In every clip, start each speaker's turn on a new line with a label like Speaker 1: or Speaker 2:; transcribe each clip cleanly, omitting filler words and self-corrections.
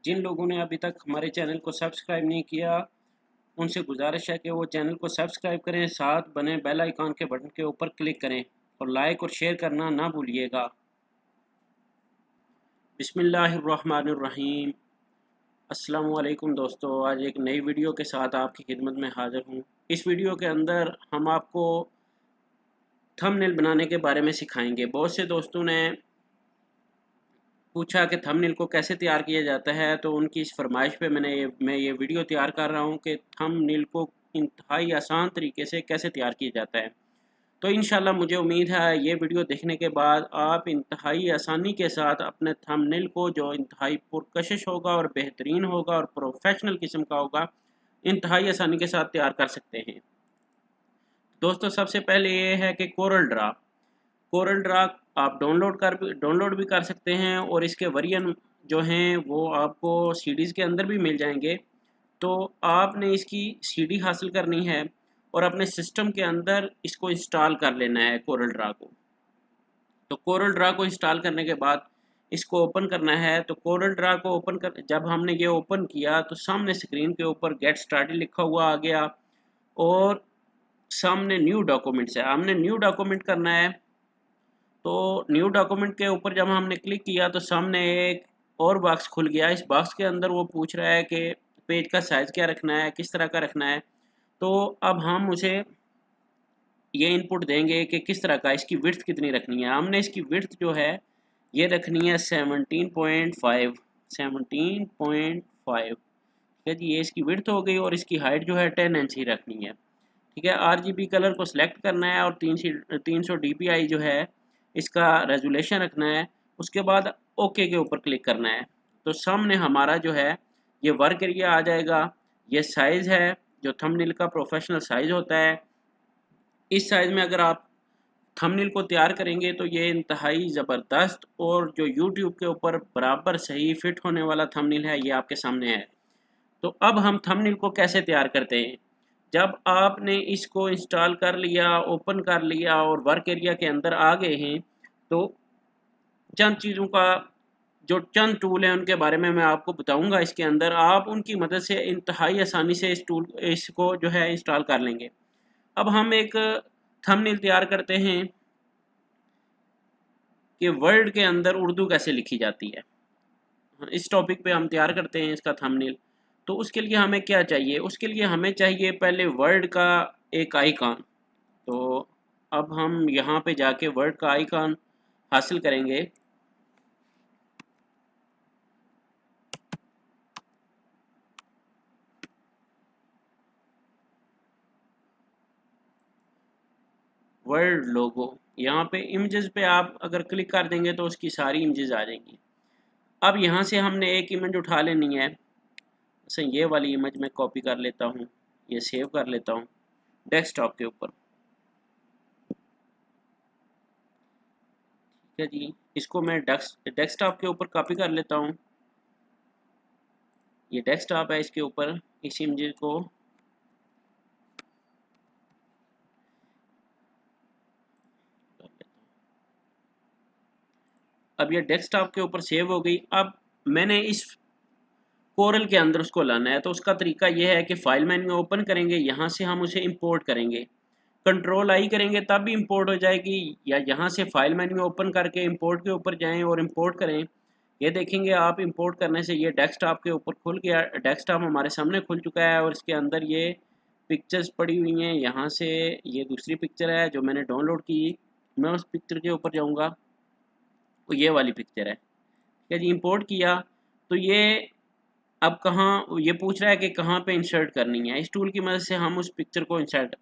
Speaker 1: जिन लोगों ने अभी तक हमारे चैनल को सब्सक्राइब नहीं किया, उनसे गुजारिश है कि वो चैनल को सब्सक्राइब करें, साथ बने बेल आइकॉन के बटन के ऊपर क्लिक करें और लाइक और शेयर करना ना भूलिएगा। बिस्मिल्लाहिर्रहमानिर्रहीम। अस्सलामु अलैकुम दोस्तों, आज एक नई वीडियो के साथ आपकी खिदमत में हाज़िर हूँ। इस वीडियो के अंदर हम आपको थंबनेल बनाने के बारे में सिखाएंगे। बहुत से दोस्तों ने पूछा कि थंबनेल को कैसे तैयार किया जाता है, तो उनकी इस फरमाइश पे मैं ये वीडियो तैयार कर रहा हूँ कि थंबनेल को इंतहाई आसान तरीके से कैसे तैयार किया जाता है। तो इंशाल्लाह मुझे उम्मीद है ये वीडियो देखने के बाद आप इंतहाई आसानी के साथ अपने थंबनेल को, जो इंतहाई पुरकशिश होगा और बेहतरीन होगा और प्रोफेशनल किस्म का होगा, इंतहाई आसानी के साथ तैयार कर सकते हैं। दोस्तों, सबसे पहले ये है कि कोरल ड्रा आप डाउनलोड भी कर सकते हैं और इसके वेरिएंट जो हैं वो आपको सीडीज़ के अंदर भी मिल जाएंगे। तो आपने इसकी सीडी हासिल करनी है और अपने सिस्टम के अंदर इसको इंस्टॉल कर लेना है कोरल ड्रा को। तो कोरल ड्रा को इंस्टॉल करने के बाद इसको ओपन करना है। तो कोरल ड्रा को ओपन कर जब हमने ये ओपन किया तो सामने स्क्रीन के ऊपर गेट स्टार्टेड लिखा हुआ आ गया और सामने न्यू डॉक्यूमेंट्स है, हमने न्यू डॉक्यूमेंट करना है। तो न्यू डॉक्यूमेंट के ऊपर जब हमने क्लिक किया तो सामने एक और बॉक्स खुल गया। इस बॉक्स के अंदर वो पूछ रहा है कि पेज का साइज़ क्या रखना है, किस तरह का रखना है। तो अब हम उसे ये इनपुट देंगे कि किस तरह का, इसकी विड्थ कितनी रखनी है। हमने इसकी विड्थ जो है ये रखनी है 17.5। ठीक है जी, ये इसकी विड्थ हो गई और इसकी हाइट जो है 10 इंच ही रखनी है। ठीक है, RGB कलर को सिलेक्ट करना है और 300 DPI जो है इसका रेजोल्यूशन रखना है। उसके बाद ओके के ऊपर क्लिक करना है। तो सामने हमारा जो है ये वर्क एरिया आ जाएगा। ये साइज़ है जो थंबनेल का प्रोफेशनल साइज़ होता है। इस साइज़ में अगर आप थंबनेल को तैयार करेंगे तो ये इंतहाई ज़बरदस्त और जो यूट्यूब के ऊपर बराबर सही फिट होने वाला थंबनेल है, ये आपके सामने है। तो अब हम थंबनेल को कैसे तैयार करते हैं। जब आपने इसको इंस्टॉल कर लिया, ओपन कर लिया और वर्क एरिया के अंदर आ गए हैं, तो चंद चीज़ों का, जो चंद टूल हैं उनके बारे में मैं आपको बताऊंगा। इसके अंदर आप उनकी मदद से इंतहाई आसानी से इसको जो है इंस्टॉल कर लेंगे। अब हम एक थंबनेल तैयार करते हैं कि वर्ड के अंदर उर्दू कैसे लिखी जाती है। इस टॉपिक पे हम तैयार करते हैं इसका थंबनेल। तो उसके लिए हमें क्या चाहिए, उसके लिए हमें चाहिए पहले वर्ड का एक आइकॉन। तो अब हम यहाँ पे जाके वर्ड का आइकॉन हासिल करेंगे। वर्ड लोगो, यहाँ पे इमेजेस पे आप अगर क्लिक कर देंगे तो उसकी सारी इमेजेस आ जाएंगी। अब यहाँ से हमने एक इमेज उठा लेनी है। जैसे ये वाली इमेज मैं कॉपी कर लेता हूँ, ये सेव कर लेता हूँ डेस्कटॉप के ऊपर। ठीक है जी, इसको मैं डेस्कटॉप के ऊपर कॉपी कर लेता हूँ। ये डेस्कटॉप है, इसके ऊपर इस इमेज को अब ये डेस्कटॉप के ऊपर सेव हो गई। अब मैंने इस कोरल के अंदर उसको लाना है। तो उसका तरीका यह है कि फाइल मेन्यू ओपन करेंगे, यहाँ से हम उसे इंपोर्ट करेंगे। कंट्रोल आई करेंगे तब भी इंपोर्ट हो जाएगी, या यहाँ से फाइल मेन्यू ओपन करके इंपोर्ट के ऊपर जाएं और इंपोर्ट करें। ये देखेंगे आप इंपोर्ट करने से ये डेस्कटॉप के ऊपर खुल गया। डेस्कटॉप हमारे सामने खुल चुका है और इसके अंदर ये पिक्चर्स पड़ी हुई हैं। यहाँ से ये दूसरी पिक्चर है जो मैंने डाउनलोड की, मैं उस पिक्चर के ऊपर जाऊँगा तो ये वाली पिक्चर है। ठीक है जी, इंपोर्ट किया। तो ये अब कहाँ, ये पूछ रहा है कि कहाँ पे इंसर्ट करनी है। इस टूल की मदद से हम उस पिक्चर को इंसर्ट,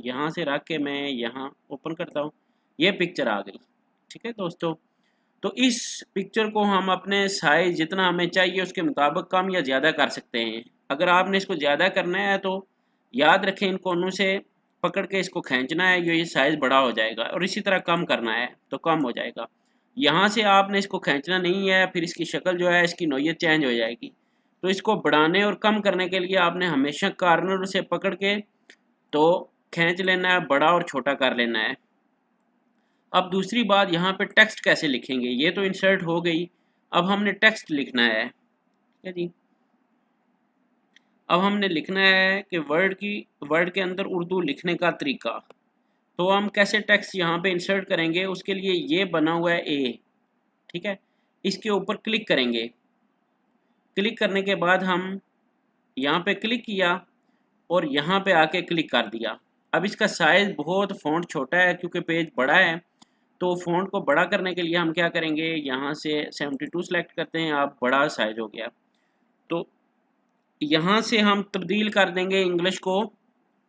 Speaker 1: यहाँ से रख के मैं यहाँ ओपन करता हूँ, ये पिक्चर आ गई। ठीक है दोस्तों, तो इस पिक्चर को हम अपने साइज जितना हमें चाहिए उसके मुताबिक कम या ज़्यादा कर सकते हैं। अगर आपने इसको ज़्यादा करना है तो याद रखें, इन कोनों से पकड़ के इसको खींचना है, ये साइज़ बड़ा हो जाएगा, और इसी तरह कम करना है तो कम हो जाएगा। यहाँ से आपने इसको खींचना नहीं है, फिर इसकी शक्ल जो है, इसकी नौयत चेंज हो जाएगी। तो इसको बढ़ाने और कम करने के लिए आपने हमेशा कॉर्नर से पकड़ के तो खींच लेना है, बड़ा और छोटा कर लेना है। अब दूसरी बात, यहाँ पे टेक्स्ट कैसे लिखेंगे। ये तो इंसर्ट हो गई, अब हमने टेक्स्ट लिखना है। ठीक है जी। अब हमने लिखना है कि वर्ड के अंदर उर्दू लिखने का तरीका। तो हम कैसे टेक्स्ट यहाँ पे इंसर्ट करेंगे, उसके लिए ये बना हुआ है ए, ठीक है। इसके ऊपर क्लिक करेंगे। क्लिक करने के बाद हम यहाँ पे क्लिक किया और यहाँ पे आके क्लिक कर दिया। अब इसका साइज़ बहुत फ़ॉन्ट छोटा है क्योंकि पेज बड़ा है, तो फ़ॉन्ट को बड़ा करने के लिए हम क्या करेंगे, यहाँ से 72 सेलेक्ट करते हैं। अब बड़ा साइज़ हो गया, तो यहाँ से हम तब्दील कर देंगे इंग्लिश को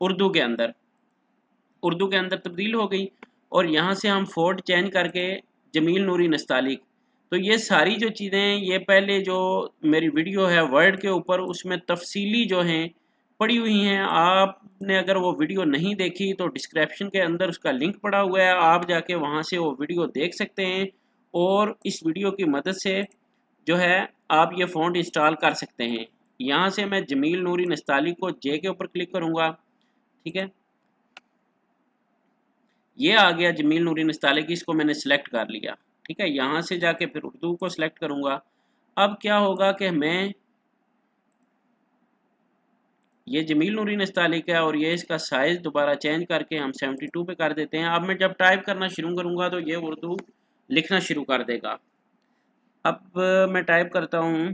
Speaker 1: उर्दू के अंदर। उर्दू के अंदर तब्दील हो गई और यहाँ से हम फ़ॉन्ट चेंज करके जमील नूरी नस्तालिक। तो ये सारी जो चीज़ें, ये पहले जो मेरी वीडियो है वर्ड के ऊपर, उसमें तफसीली जो हैं पड़ी हुई हैं। आपने अगर वो वीडियो नहीं देखी तो डिस्क्रिप्शन के अंदर उसका लिंक पड़ा हुआ है, आप जाके वहाँ से वो वीडियो देख सकते हैं और इस वीडियो की मदद से जो है आप ये फ़ॉन्ट इंस्टॉल कर सकते हैं। यहाँ से मैं जमील नूरी नस्तालिक को जे के ऊपर क्लिक करूँगा, ठीक है। ये आ गया जमील नूरी नस्तालिक, इसको मैंने सेलेक्ट कर लिया, ठीक है। यहाँ से जाके फिर उर्दू को सिलेक्ट करूँगा। अब क्या होगा कि मैं ये जमील नूरी नस्तालिक है और ये इसका साइज़ दोबारा चेंज करके हम 72 पे कर देते हैं। अब मैं जब टाइप करना शुरू करूँगा तो ये उर्दू लिखना शुरू कर देगा। अब मैं टाइप करता हूँ,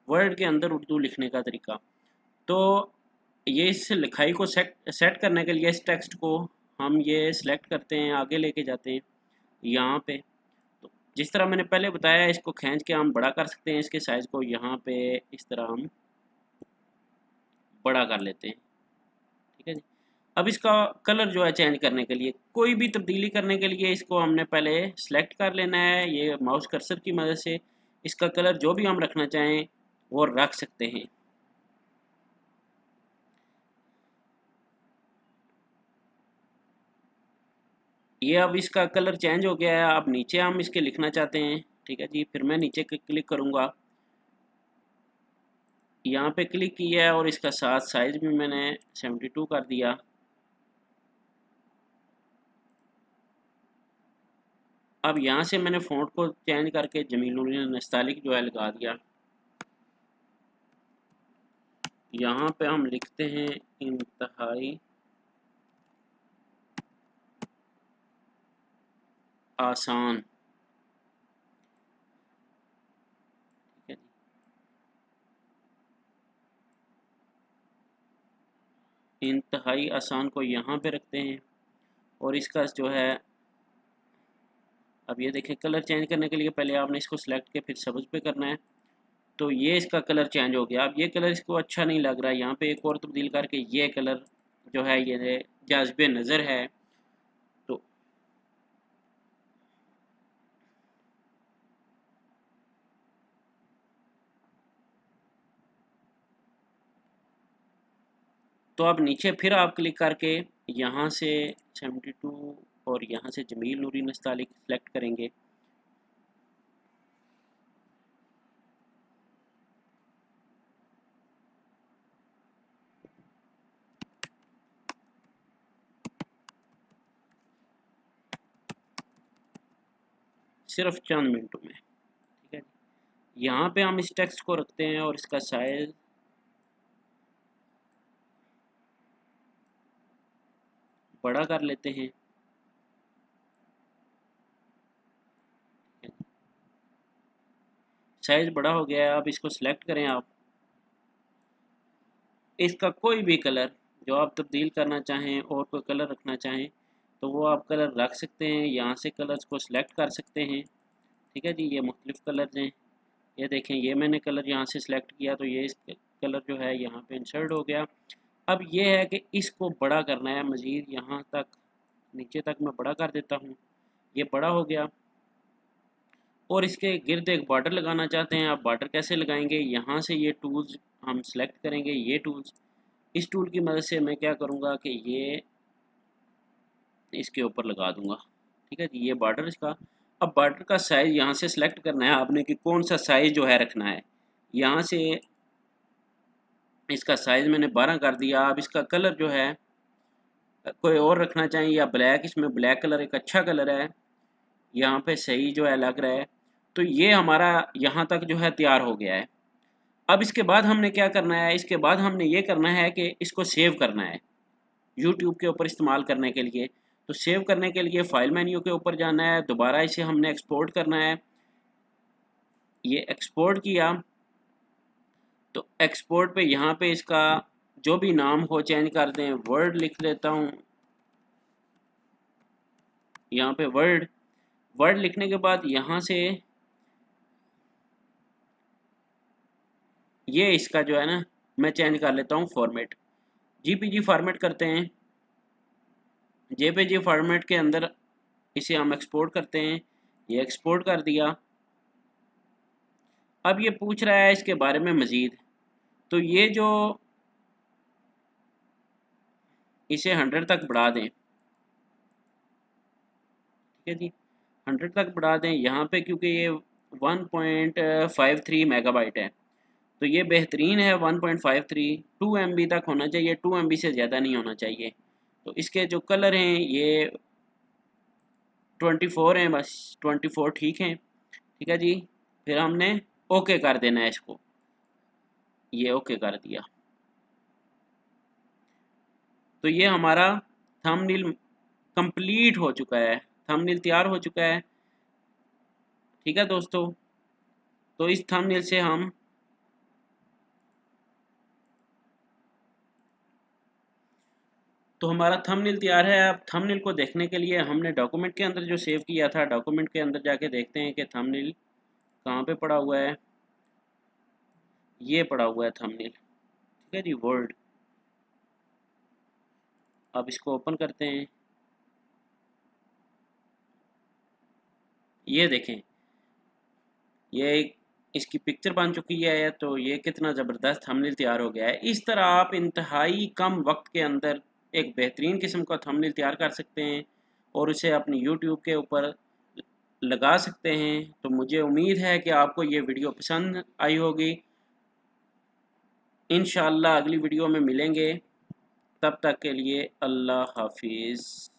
Speaker 1: वर्ड के अंदर उर्दू लिखने का तरीका। तो ये इस लिखाई को सेट करने के लिए इस टेक्स्ट को हम ये सिलेक्ट करते हैं, आगे लेके जाते हैं यहाँ पे। तो जिस तरह मैंने पहले बताया, इसको खींच के हम बड़ा कर सकते हैं, इसके साइज़ को यहाँ पे इस तरह हम बड़ा कर लेते हैं, ठीक है जी। अब इसका कलर जो है चेंज करने के लिए, कोई भी तब्दीली करने के लिए इसको हमने पहले सेलेक्ट कर लेना है। ये माउस कर्सर की मदद से इसका कलर जो भी हम रखना चाहें वो रख सकते हैं। ये अब इसका कलर चेंज हो गया है। अब नीचे हम इसके लिखना चाहते हैं, ठीक है जी। फिर मैं नीचे क्लिक करूँगा, यहाँ पे क्लिक किया है और इसका साथ साइज़ भी मैंने 72 कर दिया। अब यहाँ से मैंने फ़ॉन्ट को चेंज करके जमील नूरी नस्तालिक जो है लगा दिया। यहाँ पे हम लिखते हैं इंतहाई आसान, ठीक है जी। इंतहाई आसान को यहाँ पे रखते हैं और इसका जो है, अब ये देखें कलर चेंज करने के लिए पहले आपने इसको सिलेक्ट के फिर सब्ज़ पे करना है। तो ये इसका कलर चेंज हो गया। अब ये कलर इसको अच्छा नहीं लग रहा है, यहाँ पे एक और तब्दील करके ये कलर जो है ये जाज़िबे नज़र है। तो अब नीचे फिर आप क्लिक करके यहाँ से 72 और यहाँ से जमील नूरी नस्तालिक सेलेक्ट करेंगे। सिर्फ चंद मिनटों में, ठीक है। यहाँ पे हम इस टेक्स्ट को रखते हैं और इसका साइज बड़ा कर लेते हैं। साइज बड़ा हो गया है। अब इसको सिलेक्ट करें आप, इसका कोई भी कलर जो आप तब्दील करना चाहें और कोई कलर रखना चाहें तो वो आप कलर रख सकते हैं। यहाँ से कलर्स को सिलेक्ट कर सकते हैं, ठीक है जी। ये मुख्तलिफ़ कलर्स हैं, ये देखें ये मैंने कलर यहाँ से सिलेक्ट किया तो ये इस कलर जो है यहाँ पे इंसर्ट हो गया। अब ये है कि इसको बड़ा करना है मज़ीद, यहाँ तक नीचे तक मैं बड़ा कर देता हूँ। ये बड़ा हो गया और इसके गिर्द एक बॉर्डर लगाना चाहते हैं। आप बॉर्डर कैसे लगाएंगे, यहाँ से ये टूल्स हम सेलेक्ट करेंगे, ये टूल्स, इस टूल की मदद से मैं क्या करूँगा कि ये इसके ऊपर लगा दूँगा, ठीक है जी। ये बॉर्डर इसका अब बॉर्डर का साइज़ यहाँ से सिलेक्ट करना है आपने कि कौन सा साइज़ जो है रखना है। यहाँ से इसका साइज़ मैंने 12 कर दिया। अब इसका कलर जो है कोई और रखना चाहिए या ब्लैक, इसमें ब्लैक कलर एक अच्छा कलर है, यहाँ पे सही जो है लग रहा है। तो ये हमारा यहाँ तक जो है तैयार हो गया है। अब इसके बाद हमने क्या करना है, इसके बाद हमने ये करना है कि इसको सेव करना है यूट्यूब के ऊपर इस्तेमाल करने के लिए। तो सेव करने के लिए फाइल मेन्यू के ऊपर जाना है, दोबारा इसे हमने एक्सपोर्ट करना है। ये एक्सपोर्ट किया तो एक्सपोर्ट पे यहाँ पे इसका जो भी नाम हो चेंज कर दें, वर्ड लिख देता हूँ यहाँ पे वर्ड। वर्ड लिखने के बाद यहाँ से ये इसका जो है ना मैं चेंज कर लेता हूँ फॉर्मेट, जीपीजी फॉर्मेट करते हैं। जेपीजी फॉर्मेट के अंदर इसे हम एक्सपोर्ट करते हैं, ये एक्सपोर्ट कर दिया। अब ये पूछ रहा है इसके बारे में मज़ीद, तो ये जो इसे 100 तक बढ़ा दें, ठीक है जी, 100 तक बढ़ा दें यहाँ पे, क्योंकि ये 1.53 मेगाबाइट है तो ये बेहतरीन है। 1.53 2 MB तक होना चाहिए, 2 MB से ज़्यादा नहीं होना चाहिए। तो इसके जो कलर हैं ये 24 हैं, बस 24 ठीक हैं, ठीक है जी। फिर हमने ओके कर देना है इसको, ये ओके कर दिया। तो ये हमारा थंबनेल कंप्लीट हो चुका है, थंबनेल तैयार हो चुका है, ठीक है दोस्तों। तो इस थंबनेल से हम हमारा थंबनेल तैयार है। अब थंबनेल को देखने के लिए हमने डॉक्यूमेंट के अंदर जो सेव किया था, डॉक्यूमेंट के अंदर जाके देखते हैं कि थंबनेल कहाँ पे पड़ा हुआ है। ये पड़ा हुआ है थंबनेल, ठीक है जी, वर्ड। अब इसको ओपन करते हैं, ये देखें ये इसकी पिक्चर बन चुकी है। तो ये कितना ज़बरदस्त थंबनेल तैयार हो गया है। इस तरह आप इंतहाई कम वक्त के अंदर एक बेहतरीन किस्म का थंबनेल तैयार कर सकते हैं और उसे अपनी यूट्यूब के ऊपर लगा सकते हैं। तो मुझे उम्मीद है कि आपको ये वीडियो पसंद आई होगी। इंशाअल्लाह अगली वीडियो में मिलेंगे, तब तक के लिए अल्लाह हाफिज़।